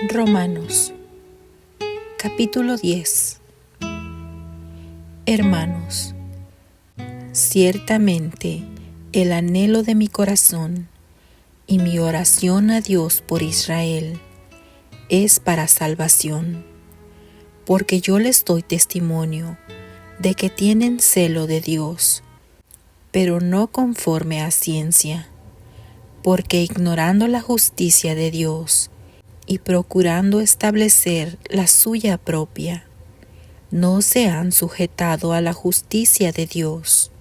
Romanos, capítulo 10. Hermanos, ciertamente el anhelo de mi corazón y mi oración a Dios por Israel es para salvación, porque yo les doy testimonio de que tienen celo de Dios, pero no conforme a ciencia, porque ignorando la justicia de Dios y procurando establecer la suya propia, no se han sujetado a la justicia de Dios,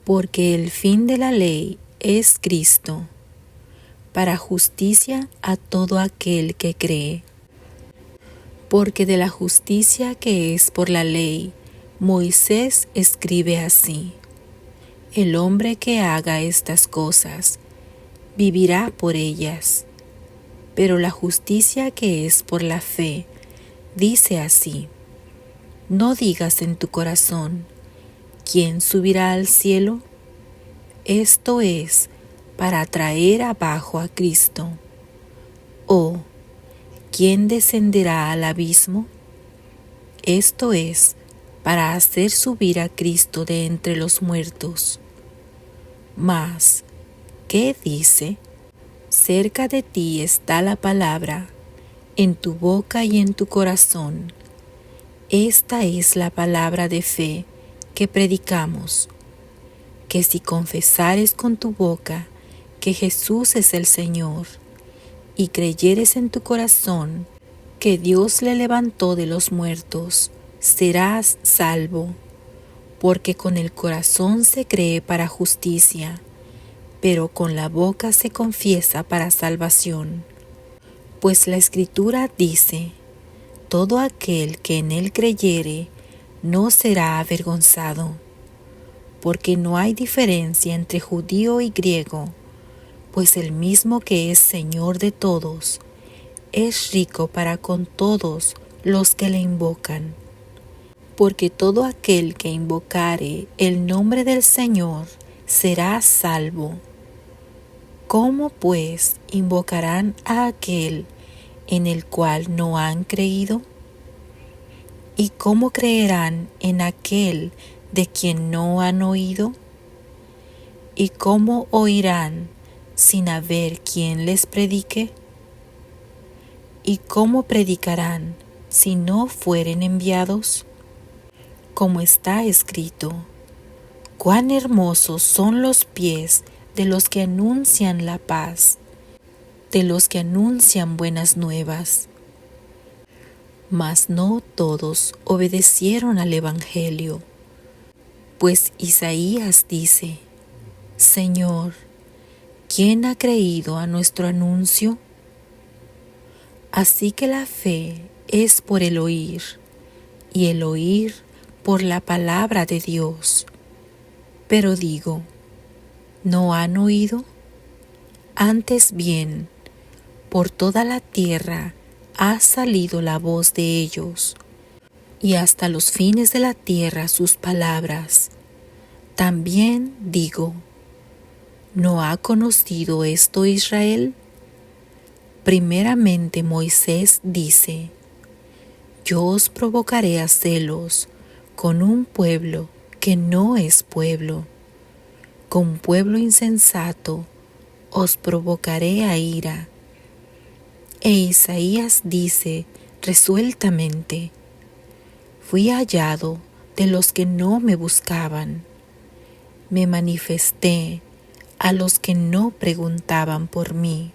porque el fin de la ley es Cristo, para justicia a todo aquel que cree. Porque de la justicia que es por la ley, Moisés escribe así: el hombre que haga estas cosas vivirá por ellas. Pero la justicia que es por la fe dice así: no digas en tu corazón, ¿quién subirá al cielo? Esto es para traer abajo a Cristo. ¿O quién descenderá al abismo? Esto es para hacer subir a Cristo de entre los muertos. Mas, ¿qué dice? Cerca de ti está la palabra, en tu boca y en tu corazón. Esta es la palabra de fe que predicamos, que si confesares con tu boca que Jesús es el Señor, y creyeres en tu corazón que Dios le levantó de los muertos, serás salvo, porque con el corazón se cree para justicia, pero con la boca se confiesa para salvación. Pues la Escritura dice: todo aquel que en él creyere no será avergonzado, porque no hay diferencia entre judío y griego, pues el mismo que es Señor de todos, es rico para con todos los que le invocan. Porque todo aquel que invocare el nombre del Señor será salvo. ¿Cómo pues invocarán a aquel en el cual no han creído? ¿Y cómo creerán en aquel de quien no han oído? ¿Y cómo oirán sin haber quien les predique? ¿Y cómo predicarán si no fueren enviados? Como está escrito: cuán hermosos son los pies de los que anuncian la paz, de los que anuncian buenas nuevas. Mas no todos obedecieron al Evangelio, pues Isaías dice: Señor, ¿quién ha creído a nuestro anuncio? Así que la fe es por el oír, y el oír por la palabra de Dios. Pero digo, ¿no han oído? Antes bien, por toda la tierra ha salido la voz de ellos, y hasta los fines de la tierra sus palabras. También digo, ¿no ha conocido esto Israel? Primeramente Moisés dice: yo os provocaré a celos con un pueblo que no es pueblo, con pueblo insensato os provocaré a ira. E Isaías dice resueltamente: fui hallado de los que no me buscaban, me manifesté a los que no preguntaban por mí.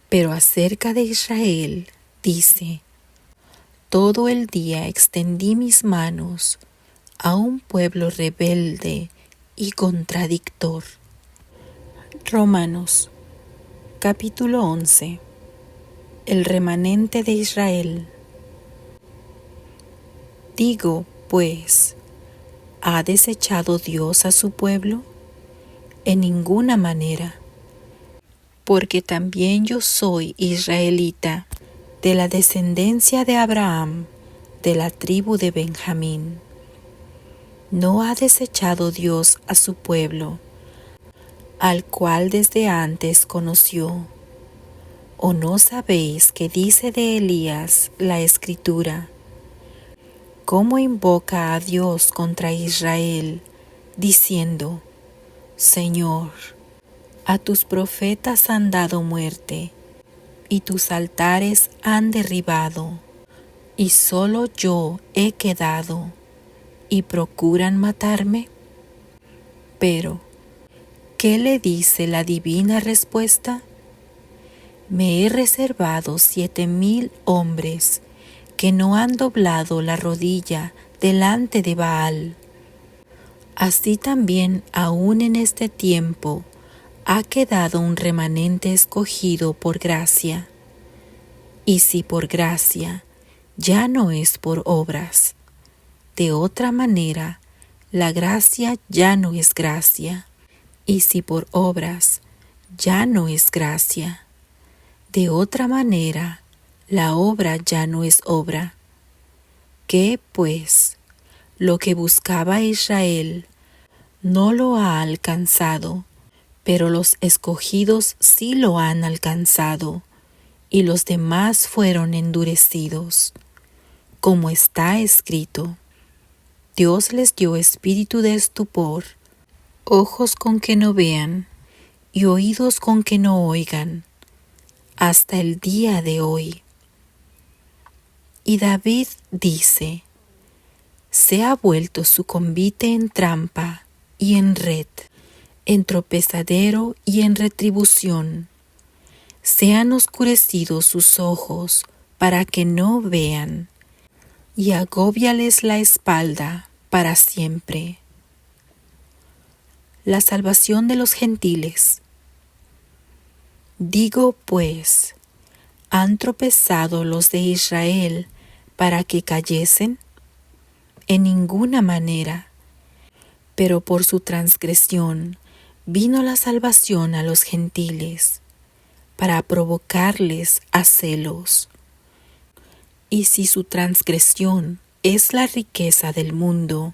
Pero acerca de Israel dice: todo el día extendí mis manos a un pueblo rebelde y contradictor. Romanos, capítulo 11. El remanente de Israel. Digo, pues, ¿ha desechado Dios a su pueblo? En ninguna manera, porque también yo soy israelita, de la descendencia de Abraham, de la tribu de Benjamín. ¿No ha desechado Dios a su pueblo, al cual desde antes conoció? ¿O no sabéis que dice de Elías la Escritura? ¿Cómo invoca a Dios contra Israel, diciendo: Señor, a tus profetas han dado muerte, y tus altares han derribado, y solo yo he quedado, y procuran matarme? Pero, ¿qué le dice la divina respuesta? Me he reservado 7,000 hombres que no han doblado la rodilla delante de Baal. Así también aún en este tiempo ha quedado un remanente escogido por gracia. Y si por gracia, ya no es por obras. De otra manera, la gracia ya no es gracia. Y si por obras, ya no es gracia. De otra manera, la obra ya no es obra. ¿Qué, pues? Lo que buscaba Israel no lo ha alcanzado, pero los escogidos sí lo han alcanzado, y los demás fueron endurecidos. Como está escrito: Dios les dio espíritu de estupor, ojos con que no vean, y oídos con que no oigan, hasta el día de hoy. Y David dice: se ha vuelto su convite en trampa y en red, en tropezadero y en retribución. Se han oscurecido sus ojos para que no vean, y agóbiales la espalda para siempre. La salvación de los gentiles. Digo pues, ¿han tropezado los de Israel para que cayesen? En ninguna manera. Pero por su transgresión vino la salvación a los gentiles, para provocarles a celos. Y si su transgresión es la riqueza del mundo,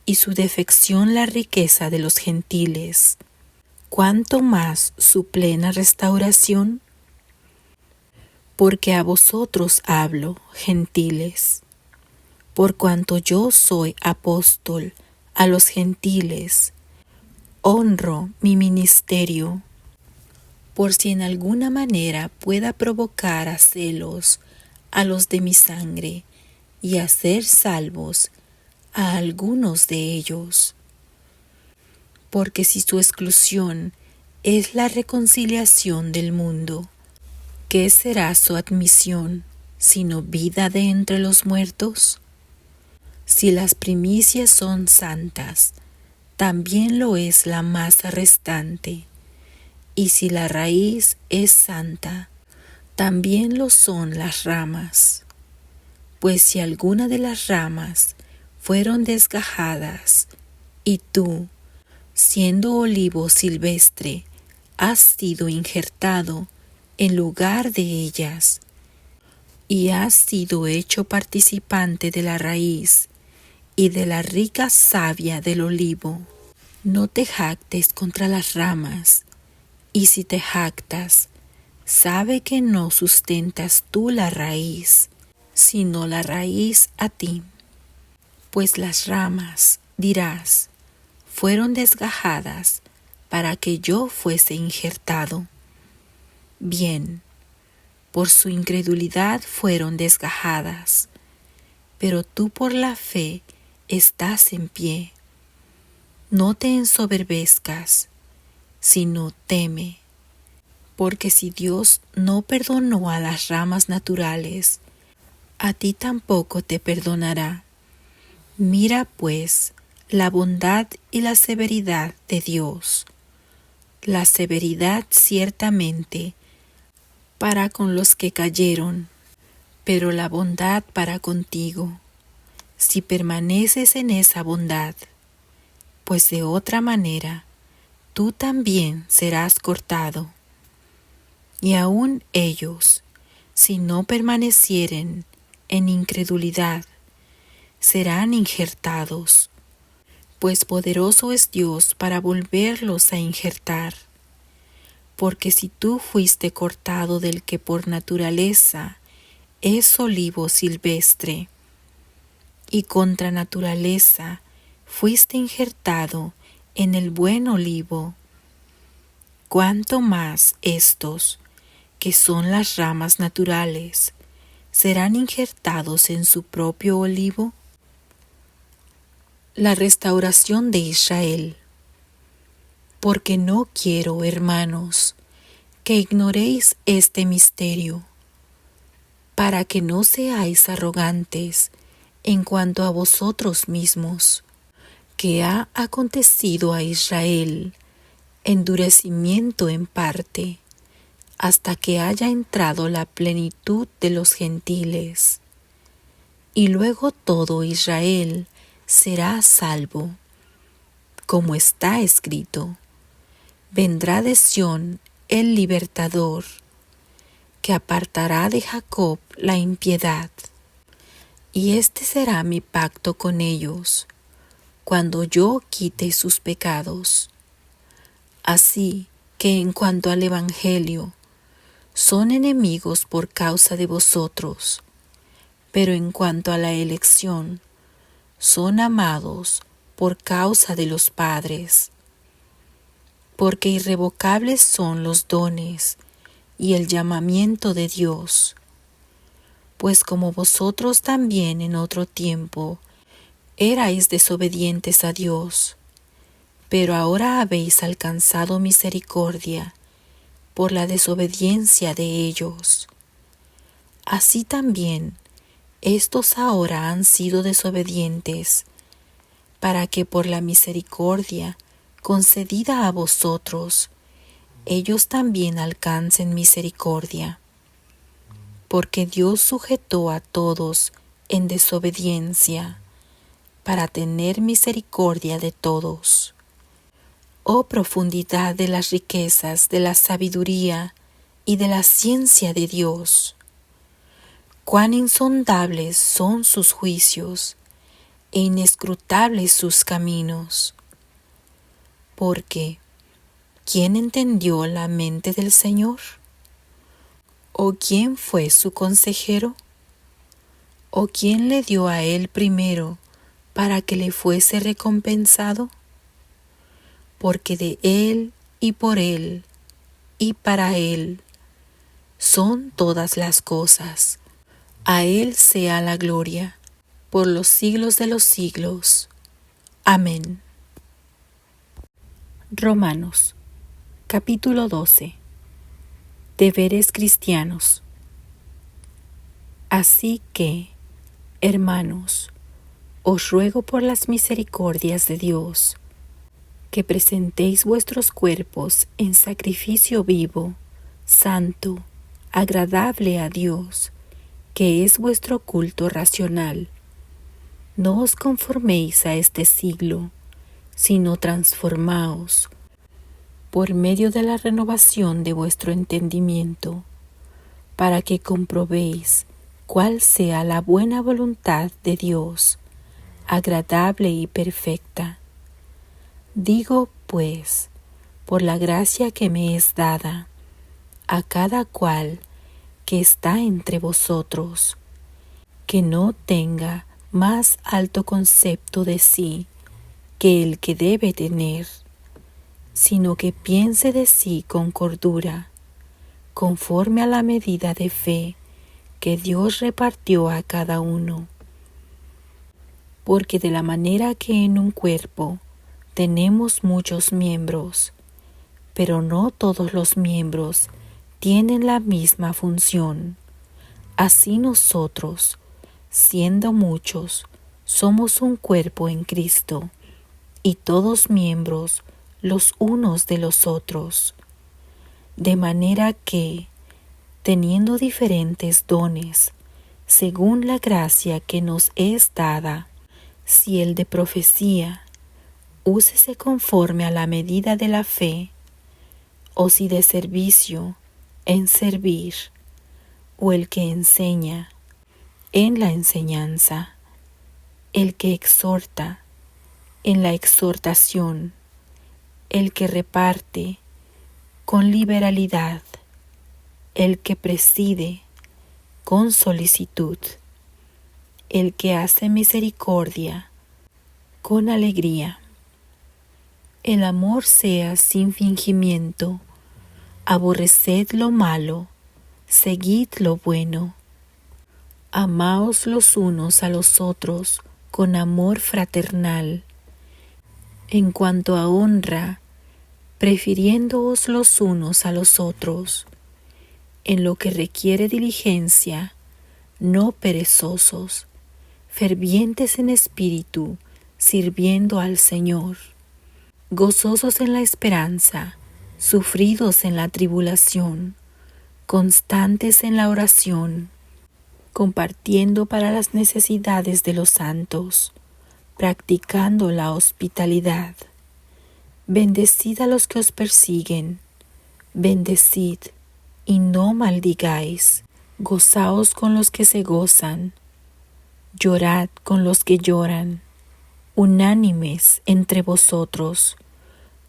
y su defección la riqueza de los gentiles, ¿cuánto más su plena restauración? Porque a vosotros hablo, gentiles, por cuanto yo soy apóstol a los gentiles, honro mi ministerio, por si en alguna manera pueda provocar a celos a los de mi sangre y hacer salvos a algunos de ellos. Porque si su exclusión es la reconciliación del mundo, ¿qué será su admisión sino vida de entre los muertos? Si las primicias son santas, también lo es la masa restante, y si la raíz es santa, también lo son las ramas. Pues si alguna de las ramas fueron desgajadas, y tú, siendo olivo silvestre, has sido injertado en lugar de ellas, y has sido hecho participante de la raíz y de la rica savia del olivo, no te jactes contra las ramas, y si te jactas, sabe que no sustentas tú la raíz, sino la raíz a ti. Pues las ramas, dirás, fueron desgajadas para que yo fuese injertado. Bien, por su incredulidad fueron desgajadas, pero tú por la fe estás en pie. No te ensoberbezcas, sino teme, porque si Dios no perdonó a las ramas naturales, a ti tampoco te perdonará. Mira pues la bondad y la severidad de Dios. La severidad ciertamente para con los que cayeron, pero la bondad para contigo, si permaneces en esa bondad, pues de otra manera tú también serás cortado. Y aun ellos, si no permanecieren en incredulidad, serán injertados, pues poderoso es Dios para volverlos a injertar. Porque si tú fuiste cortado del que por naturaleza es olivo silvestre, y contra naturaleza fuiste injertado en el buen olivo, cuánto más estos, que son las ramas naturales, serán injertados en su propio olivo. La restauración de Israel. Porque no quiero, hermanos, que ignoréis este misterio, para que no seáis arrogantes en cuanto a vosotros mismos, que ha acontecido a Israel endurecimiento en parte, hasta que haya entrado la plenitud de los gentiles, y luego todo Israel será salvo. Como está escrito: vendrá de Sión el libertador, que apartará de Jacob la impiedad. Y este será mi pacto con ellos, cuando yo quite sus pecados. Así que en cuanto al Evangelio, son enemigos por causa de vosotros, pero en cuanto a la elección, son amados por causa de los padres. Porque irrevocables son los dones y el llamamiento de Dios. Pues como vosotros también en otro tiempo erais desobedientes a Dios, pero ahora habéis alcanzado misericordia por la desobediencia de ellos. Así también estos ahora han sido desobedientes, para que por la misericordia concedida a vosotros, ellos también alcancen misericordia. Porque Dios sujetó a todos en desobediencia, para tener misericordia de todos. Oh profundidad de las riquezas de la sabiduría y de la ciencia de Dios! Cuán insondables son sus juicios e inescrutables sus caminos. Porque, ¿quién entendió la mente del Señor? ¿O quién fue su consejero? ¿O quién le dio a él primero para que le fuese recompensado? Porque de él y por él y para él son todas las cosas. A él sea la gloria por los siglos de los siglos. Amén. Romanos, capítulo 12. Deberes cristianos. Así que, hermanos, os ruego por las misericordias de Dios, que presentéis vuestros cuerpos en sacrificio vivo, santo, agradable a Dios, que es vuestro culto racional. No os conforméis a este siglo, sino transformaos por medio de la renovación de vuestro entendimiento, para que comprobéis cuál sea la buena voluntad de Dios, agradable y perfecta. Digo, pues, por la gracia que me es dada, a cada cual que está entre vosotros, que no tenga más alto concepto de sí que el que debe tener, sino que piense de sí con cordura, conforme a la medida de fe que Dios repartió a cada uno. Porque de la manera que en un cuerpo tenemos muchos miembros, pero no todos los miembros tienen la misma función, así nosotros, siendo muchos, somos un cuerpo en Cristo, y todos miembros los unos de los otros. De manera que, teniendo diferentes dones, según la gracia que nos es dada, si el de profecía, úsese conforme a la medida de la fe, o si de servicio, en servir, o el que enseña, en la enseñanza, el que exhorta, en la exhortación, el que reparte, con liberalidad, el que preside con solicitud, el que hace misericordia con alegría. El amor sea sin fingimiento, aborreced lo malo, seguid lo bueno. Amaos los unos a los otros con amor fraternal. En cuanto a honra, prefiriéndoos los unos a los otros. En lo que requiere diligencia, no perezosos, fervientes en espíritu, sirviendo al Señor. Gozosos en la esperanza, sufridos en la tribulación, constantes en la oración, compartiendo para las necesidades de los santos, practicando la hospitalidad. Bendecid a los que os persiguen, bendecid y no maldigáis. Gozaos con los que se gozan, llorad con los que lloran, unánimes entre vosotros,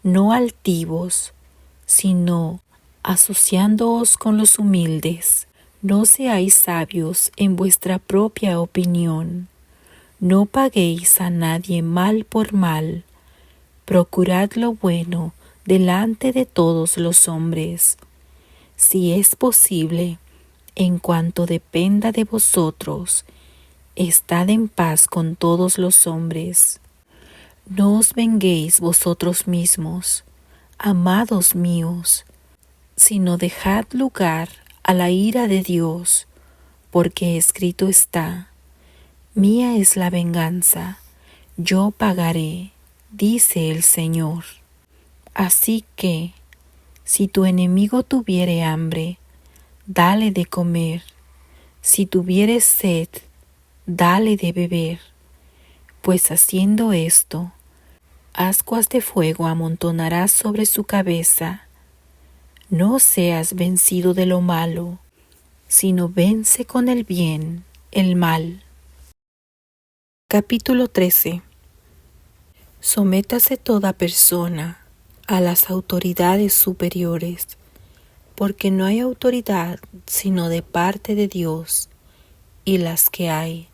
no altivos, sino asociándoos con los humildes. No seáis sabios en vuestra propia opinión. No paguéis a nadie mal por mal. Procurad lo bueno delante de todos los hombres. Si es posible, en cuanto dependa de vosotros, estad en paz con todos los hombres. No os venguéis vosotros mismos, amados míos, sino dejad lugar a la ira de Dios, porque escrito está: Mía es la venganza, yo pagaré, dice el Señor. Así que, si tu enemigo tuviere hambre, dale de comer; si tuviere sed, dale de beber, pues haciendo esto, ascuas de fuego amontonarás sobre su cabeza. No seas vencido de lo malo, sino vence con el bien el mal. Capítulo 13. Sométase toda persona a las autoridades superiores, porque no hay autoridad sino de parte de Dios, y las que hay,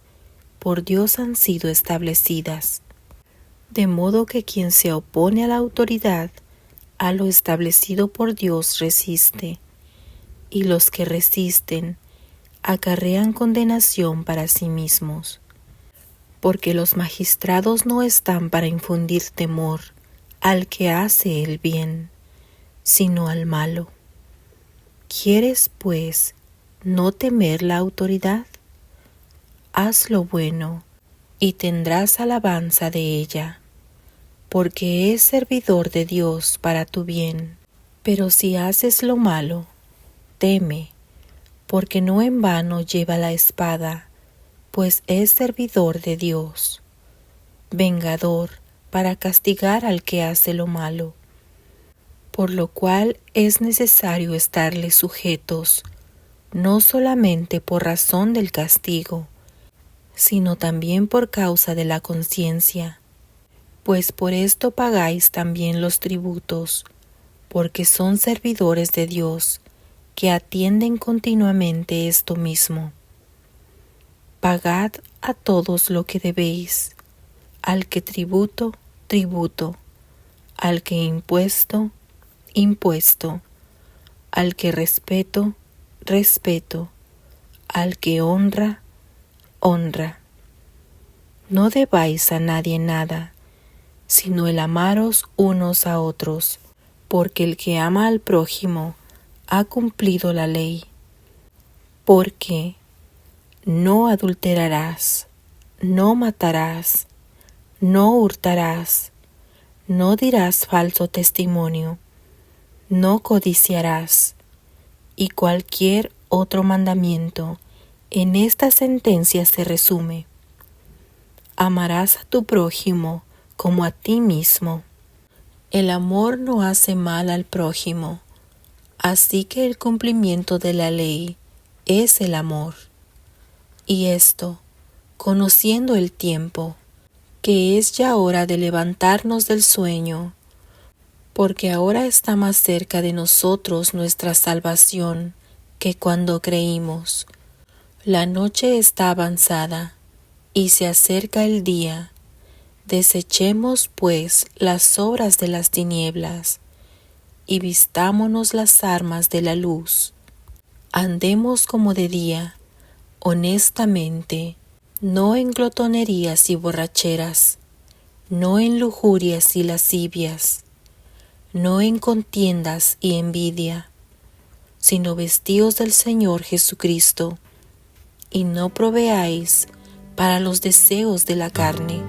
por Dios han sido establecidas. De modo que quien se opone a la autoridad, a lo establecido por Dios resiste, y los que resisten acarrean condenación para sí mismos. Porque los magistrados no están para infundir temor al que hace el bien, sino al malo. ¿Quieres, pues, no temer la autoridad? Haz lo bueno, y tendrás alabanza de ella, porque es servidor de Dios para tu bien. Pero si haces lo malo, teme, porque no en vano lleva la espada, pues es servidor de Dios, vengador para castigar al que hace lo malo. Por lo cual es necesario estarle sujetos, no solamente por razón del castigo, sino también por causa de la conciencia, pues por esto pagáis también los tributos, porque son servidores de Dios, que atienden continuamente esto mismo. Pagad a todos lo que debéis, al que tributo, tributo, al que impuesto, impuesto, al que respeto, respeto, al que honra, honra. No debáis a nadie nada, sino el amaros unos a otros, porque el que ama al prójimo ha cumplido la ley. Porque no adulterarás, no matarás, no hurtarás, no dirás falso testimonio, no codiciarás, y cualquier otro mandamiento en esta sentencia se resume: amarás a tu prójimo como a ti mismo. El amor no hace mal al prójimo, así que el cumplimiento de la ley es el amor. Y esto, conociendo el tiempo, que es ya hora de levantarnos del sueño, porque ahora está más cerca de nosotros nuestra salvación que cuando creímos. La noche está avanzada y se acerca el día. Desechemos, pues, las obras de las tinieblas y vistámonos las armas de la luz. Andemos como de día, honestamente, no en glotonerías y borracheras, no en lujurias y lascivias, no en contiendas y envidia, sino vestíos del Señor Jesucristo, y no proveáis para los deseos de la carne,